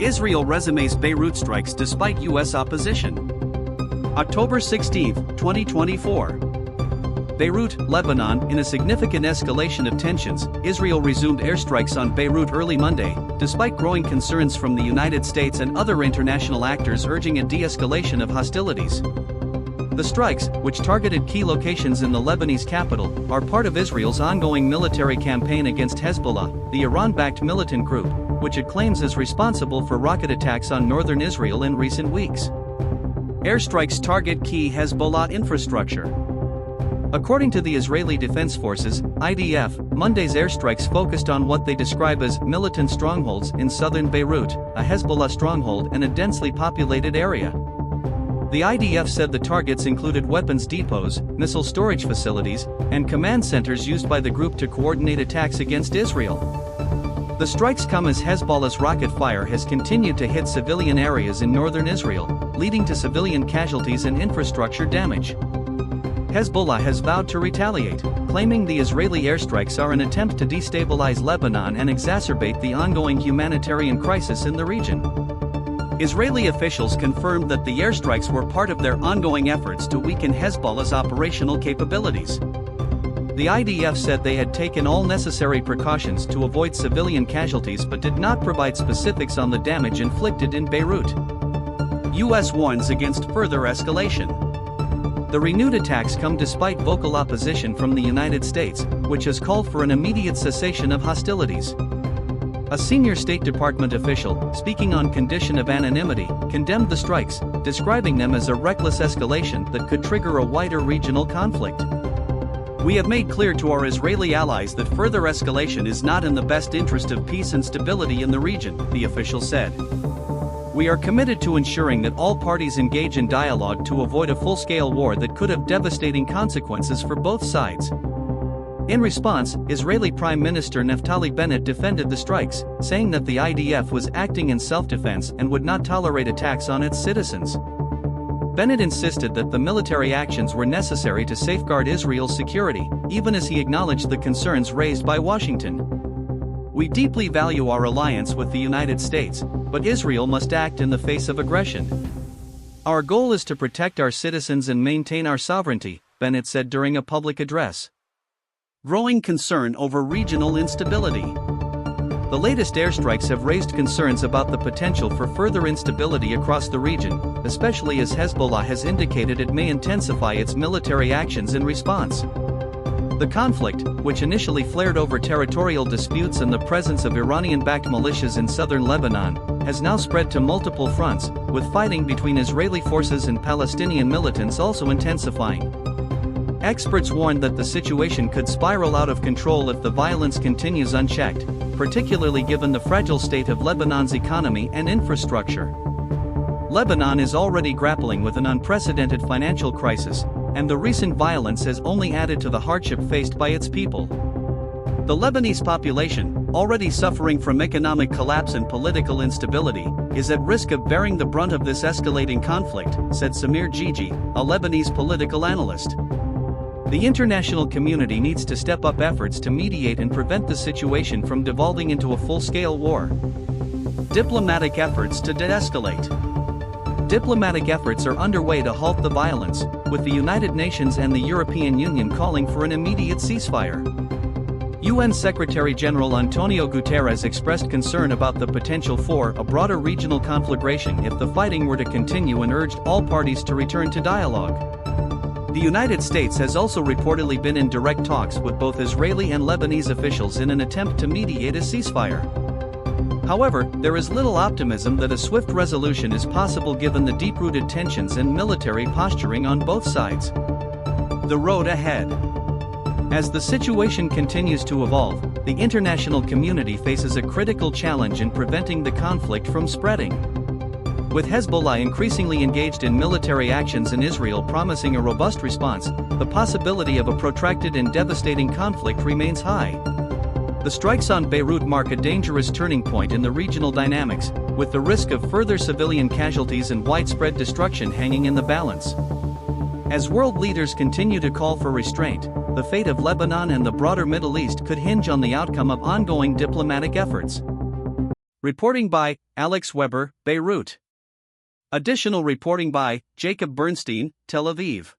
Israel resumes Beirut strikes despite U.S. opposition. October 16, 2024. Beirut, Lebanon. In a significant escalation of tensions, Israel resumed airstrikes on Beirut early Monday, despite growing concerns from the United States and other international actors urging a de-escalation of hostilities. The strikes, which targeted key locations in the Lebanese capital, are part of Israel's ongoing military campaign against Hezbollah, the Iran-backed militant group, which it claims is responsible for rocket attacks on northern Israel in recent weeks. Airstrikes target key Hezbollah infrastructure. According to the Israeli Defense Forces, IDF, Monday's airstrikes focused on what they describe as militant strongholds in southern Beirut, a Hezbollah stronghold and a densely populated area. The IDF said the targets included weapons depots, missile storage facilities, and command centers used by the group to coordinate attacks against Israel. The strikes come as Hezbollah's rocket fire has continued to hit civilian areas in northern Israel, leading to civilian casualties and infrastructure damage. Hezbollah has vowed to retaliate, claiming the Israeli airstrikes are an attempt to destabilize Lebanon and exacerbate the ongoing humanitarian crisis in the region. Israeli officials confirmed that the airstrikes were part of their ongoing efforts to weaken Hezbollah's operational capabilities. The IDF said they had taken all necessary precautions to avoid civilian casualties but did not provide specifics on the damage inflicted in Beirut. U.S. warns against further escalation. The renewed attacks come despite vocal opposition from the United States, which has called for an immediate cessation of hostilities. A senior State Department official, speaking on condition of anonymity, condemned the strikes, describing them as a reckless escalation that could trigger a wider regional conflict. "We have made clear to our Israeli allies that further escalation is not in the best interest of peace and stability in the region," the official said. "We are committed to ensuring that all parties engage in dialogue to avoid a full-scale war that could have devastating consequences for both sides." In response, Israeli Prime Minister Naftali Bennett defended the strikes, saying that the IDF was acting in self-defense and would not tolerate attacks on its citizens. Bennett insisted that the military actions were necessary to safeguard Israel's security, even as he acknowledged the concerns raised by Washington. "We deeply value our alliance with the United States, but Israel must act in the face of aggression. Our goal is to protect our citizens and maintain our sovereignty," Bennett said during a public address. Growing concern over regional instability. The latest airstrikes have raised concerns about the potential for further instability across the region, especially as Hezbollah has indicated it may intensify its military actions in response. The conflict, which initially flared over territorial disputes and the presence of Iranian-backed militias in southern Lebanon, has now spread to multiple fronts, with fighting between Israeli forces and Palestinian militants also intensifying. Experts warned that the situation could spiral out of control if the violence continues unchecked, particularly given the fragile state of Lebanon's economy and infrastructure. Lebanon is already grappling with an unprecedented financial crisis, and the recent violence has only added to the hardship faced by its people. The Lebanese population, already suffering from economic collapse and political instability, is at risk of bearing the brunt of this escalating conflict, said Samir Gigi, a Lebanese political analyst. The international community needs to step up efforts to mediate and prevent the situation from devolving into a full-scale war. Diplomatic efforts to de-escalate. Diplomatic efforts are underway to halt the violence, with the United Nations and the European Union calling for an immediate ceasefire. UN Secretary-General Antonio Guterres expressed concern about the potential for a broader regional conflagration if the fighting were to continue and urged all parties to return to dialogue. The United States has also reportedly been in direct talks with both Israeli and Lebanese officials in an attempt to mediate a ceasefire. However, there is little optimism that a swift resolution is possible given the deep-rooted tensions and military posturing on both sides. The road ahead. As the situation continues to evolve, the international community faces a critical challenge in preventing the conflict from spreading. With Hezbollah increasingly engaged in military actions and Israel promising a robust response, the possibility of a protracted and devastating conflict remains high. The strikes on Beirut mark a dangerous turning point in the regional dynamics, with the risk of further civilian casualties and widespread destruction hanging in the balance. As world leaders continue to call for restraint, the fate of Lebanon and the broader Middle East could hinge on the outcome of ongoing diplomatic efforts. Reporting by Alex Weber, Beirut. Additional reporting by Jacob Bernstein, Tel Aviv.